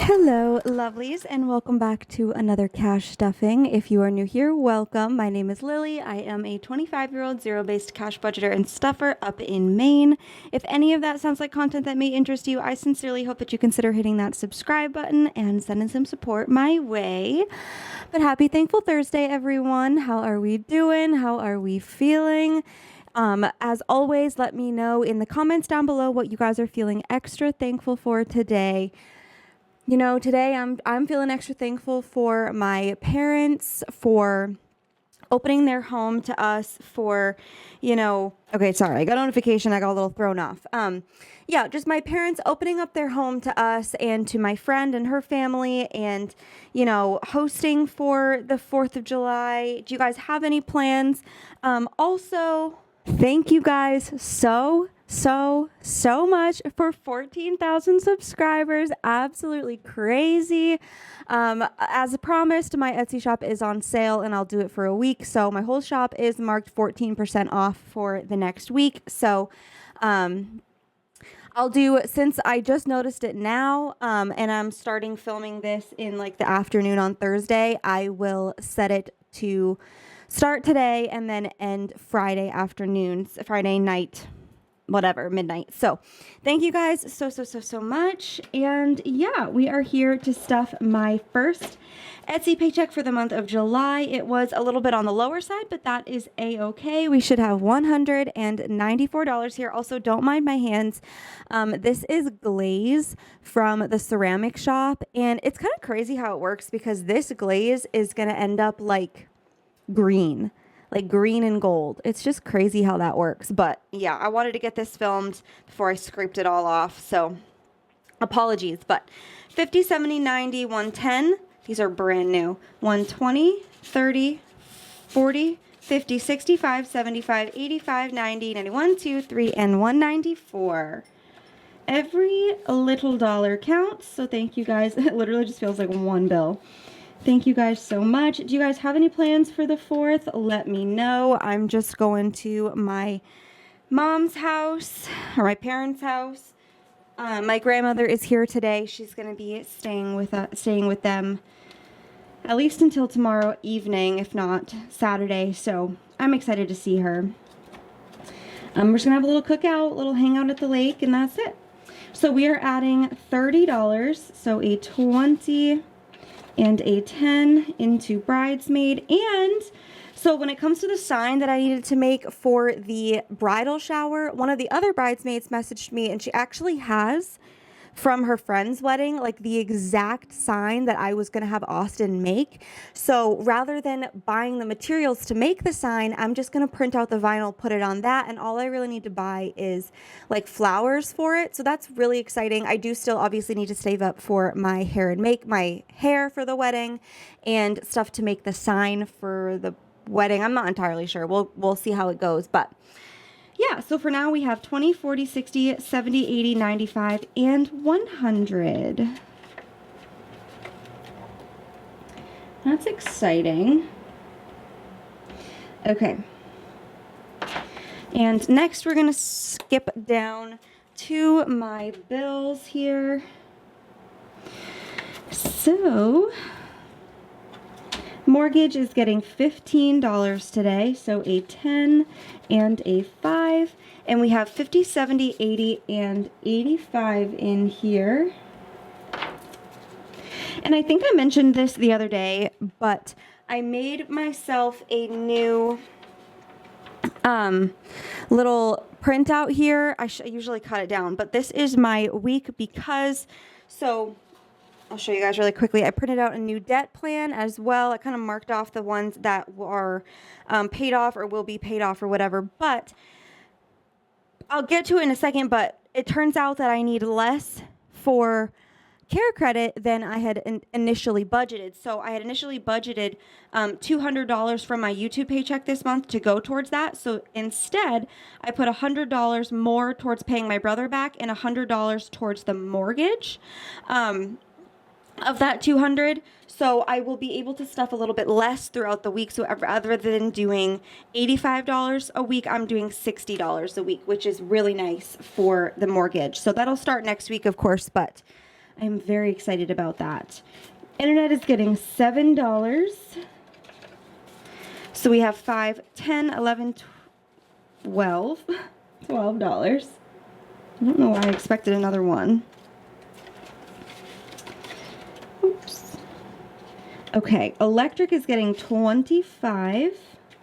Hello, lovelies, and welcome back to another cash stuffing. If you are new here, welcome. My name is Lily. I am a 25-year-old zero-based cash budgeter and stuffer up in Maine. If any of that sounds like content that may interest you, I sincerely hope that you consider hitting that subscribe button and sending some support my way. But happy Thankful Thursday, everyone. How are we doing? How are we feeling? As always, let me know in the comments down below what you guys are feeling extra thankful for today. You know, today I'm feeling extra thankful for my parents, for opening their home to us, for, okay, sorry, I got a notification, I got a little thrown off. Just my parents opening up their home to us and to my friend and her family and, hosting for the 4th of July. Do you guys have any plans? Also, thank you guys so much for 14,000 subscribers. Absolutely crazy. As promised, my Etsy shop is on sale and I'll do it for a week. So my whole shop is marked 14% off for the next week. So, I'll do, since I just noticed it now, and I'm starting filming this in like the afternoon on Thursday, I will set it to start today and then end Friday afternoons, Friday night, whatever, midnight. So thank you guys so much. And yeah, we are here to stuff my first Etsy paycheck for the month of July. It was a little bit on the lower side, but that is a-okay. We should have $194 here. Also, don't mind my hands. This is glaze from the ceramic shop, and it's kind of crazy how it works because this glaze is going to end up like green and gold. It's just crazy how that works. But yeah, I wanted to get this filmed before I scraped it all off. So apologies, but 50, 70, 90, 110. These are brand new. 120, 30, 40, 50, 65, 75, 85, 90, 91, 2, 3, and 194. Every little dollar counts. So thank you guys. It literally just feels like one bill. Thank you guys so much. Do you guys have any plans for the 4th? Let me know. I'm just going to my mom's house, or my parents' house. My grandmother is here today. She's going to be staying with them at least until tomorrow evening, if not Saturday. So I'm excited to see her. We're just going to have a little cookout, a little hangout at the lake, and that's it. So we are adding $30, so a 20 and a 10 into bridesmaid. And so when it comes to the sign that I needed to make for the bridal shower, one of the other bridesmaids messaged me, and she actually has, from her friend's wedding, like the exact sign that I was going to have Austin make. So rather than buying the materials to make the sign, I'm just going to print out the vinyl, put it on that, and all I really need to buy is like flowers for it. So that's really exciting. I do still obviously need to save up for my hair and make my hair for the wedding and stuff to make the sign for the wedding. I'm not entirely sure. We'll see how it goes, but yeah, so for now we have 20, 40, 60, 70, 80, 95, and 100. That's exciting. Okay. And next we're going to skip down to my bills here. So mortgage is getting $15 today, so a 10 and a 5, and we have 50, 70, 80, and 85 in here. And I think I mentioned this the other day, but I made myself a new little printout here. I usually cut it down, but this is my week because, so I'll show you guys really quickly. I printed out a new debt plan as well. I kind of marked off the ones that are paid off or will be paid off or whatever, but I'll get to it in a second. But it turns out that I need less for care credit than I had initially budgeted. So I had initially budgeted $200 from my YouTube paycheck this month to go towards that. So instead, I put $100 more towards paying my brother back and $100 towards the mortgage of that $200. So I will be able to stuff a little bit less throughout the week. So rather than doing $85 a week, I'm doing $60 a week, which is really nice for the mortgage. So that'll start next week, of course, but I'm very excited about that. Internet is getting $7. So we have 5, 10, 11, 12. $12. I don't know why I expected another one. Oops. Okay, electric is getting 25.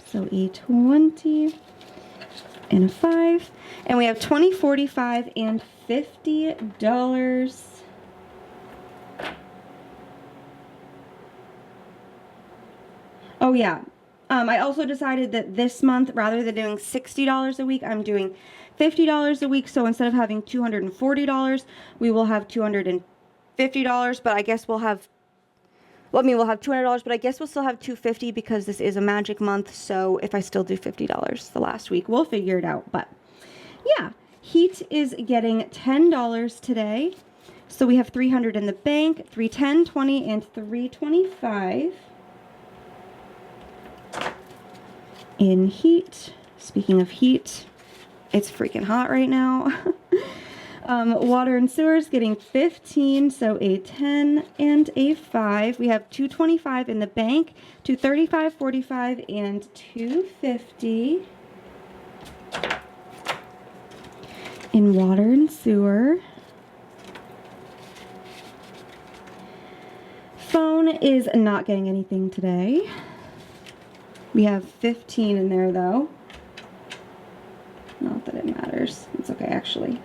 So a 20 and a 5. And we have 20, 45, and $50. Oh yeah. I also decided that this month, rather than doing $60 a week, I'm doing $50 a week. So instead of having $240, we will have $250. But I guess we'll have, well, I mean, we'll have $200, but I guess we'll still have $250 because this is a magic month. So if I still do $50 the last week, we'll figure it out. But yeah, heat is getting $10 today. So we have 300 in the bank, 310, 20, and 325. In heat. Speaking of heat, it's freaking hot right now. Water and sewers getting 15, so a 10 and a 5. We have 225 in the bank, 235, 45, and 250 in water and sewer. Phone is not getting anything today. We have 15 in there, though. Not that it matters. It's okay, actually.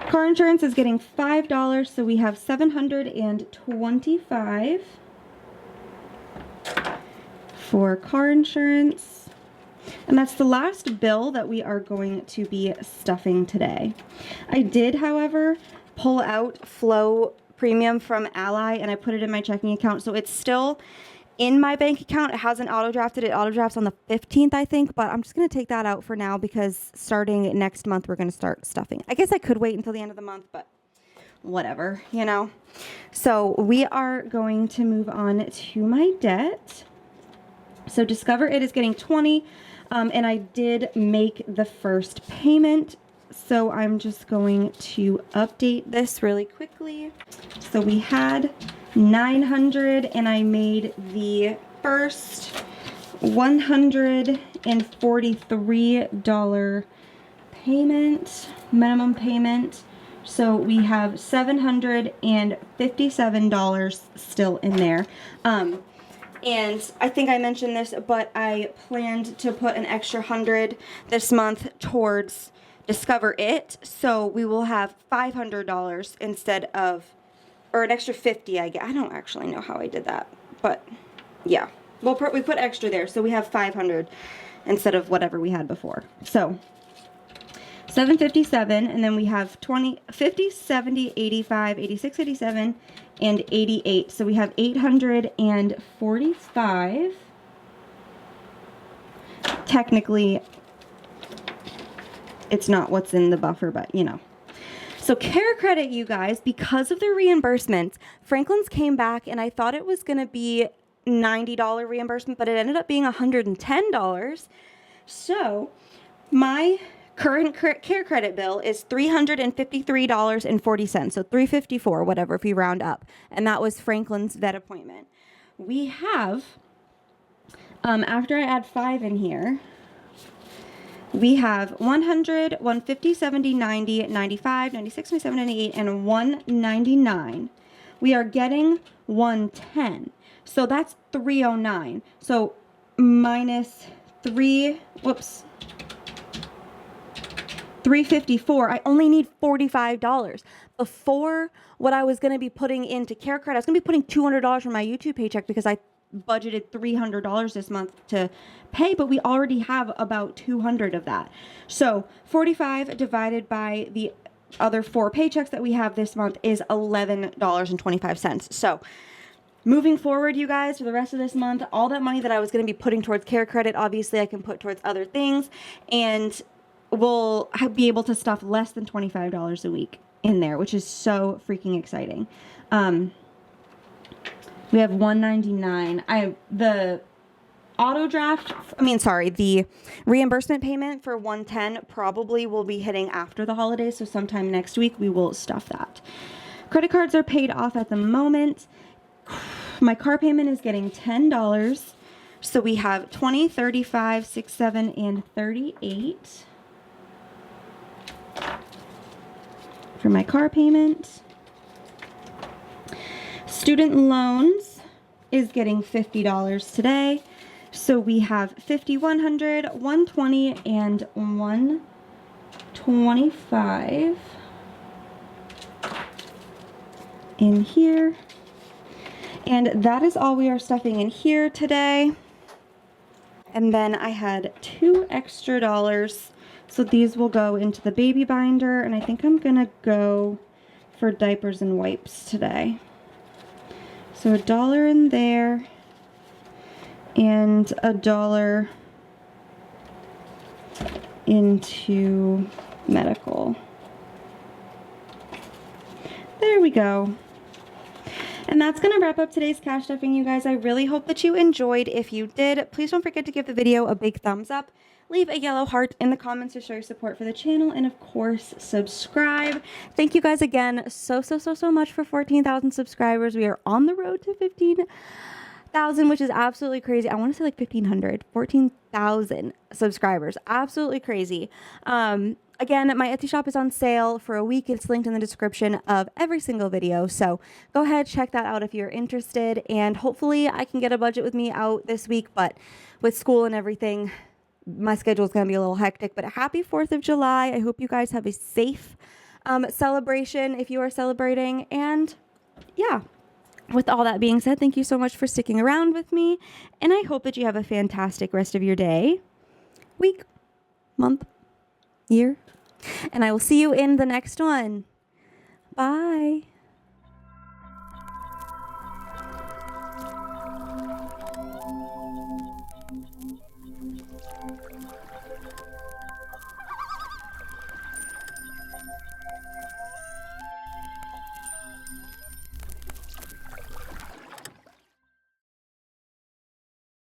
Car insurance is getting $5, so we have $725 for car insurance. And that's the last bill that we are going to be stuffing today. I did, however, pull out Flow Premium from Ally, and I put it in my checking account, so it's still in my bank account. It hasn't auto-drafted. It auto-drafts on the 15th, I think, but I'm just going to take that out for now because starting next month, we're going to start stuffing. I guess I could wait until the end of the month, but whatever, you know. So we are going to move on to my debt. So Discover It is getting 20, and I did make the first payment. So I'm just going to update this really quickly. So we had 900 and I made the first $143 payment, minimum payment. So we have $757 still in there. And I think I mentioned this, but I planned to put an extra 100 this month towards Discover It. So we will have $500 instead of, or an extra 50, I guess. I don't actually know how I did that, but yeah. Well, we put extra there, so we have 500 instead of whatever we had before. So 757, and then we have 20, 50, 70, 85, 86, 87, and 88. So we have 845. Technically, it's not what's in the buffer, but you know. So Care Credit, you guys, because of the reimbursements, Franklin's came back and I thought it was going to be $90 reimbursement, but it ended up being $110. So my current Care Credit bill is $353.40. So $354, whatever, if you round up. And that was Franklin's vet appointment. We have, after I add 5 in here, we have 100, 150, 70, 90, 95, 96, 97, 98, and 199. We are getting 110. So that's 309. So minus 354. I only need $45. Before, what I was going to be putting into Care Credit, I was going to be putting $200 from my YouTube paycheck because I budgeted $300 this month to pay, but we already have about 200 of that. So 45 divided by the other 4 paychecks that we have this month is $11.25. So moving forward, you guys, for the rest of this month, all that money that I was going to be putting towards Care Credit, obviously I can put towards other things, and we'll be able to stuff less than $25 a week in there, which is so freaking exciting. We have 199. The reimbursement payment for 110 probably will be hitting after the holidays, so sometime next week we will stuff that. Credit cards are paid off at the moment. My car payment is getting $10. So we have 20, 35, 6, 7, and 38 for my car payment. Student loans is getting $50 today. So we have 50, 100, 120, and 125 in here. And that is all we are stuffing in here today. And then I had $2 extra. So these will go into the baby binder. And I think I'm going to go for diapers and wipes today. So $1 in there. And $1 into medical. There we go. And that's going to wrap up today's cash stuffing, you guys. I really hope that you enjoyed. If you did, please don't forget to give the video a big thumbs up. Leave a yellow heart in the comments to show your support for the channel. And of course, subscribe. Thank you guys again so much for 14,000 subscribers. We are on the road to 15,000, which is absolutely crazy. I want to say like 1,500, 14,000 subscribers. Absolutely crazy. Again, my Etsy shop is on sale for a week. It's linked in the description of every single video. So go ahead, check that out if you're interested. And hopefully I can get a budget with me out this week. But with school and everything, my schedule is going to be a little hectic. But happy 4th of July. I hope you guys have a safe celebration if you are celebrating. And yeah, with all that being said, thank you so much for sticking around with me. And I hope that you have a fantastic rest of your day, week, month, year. And I will see you in the next one. Bye.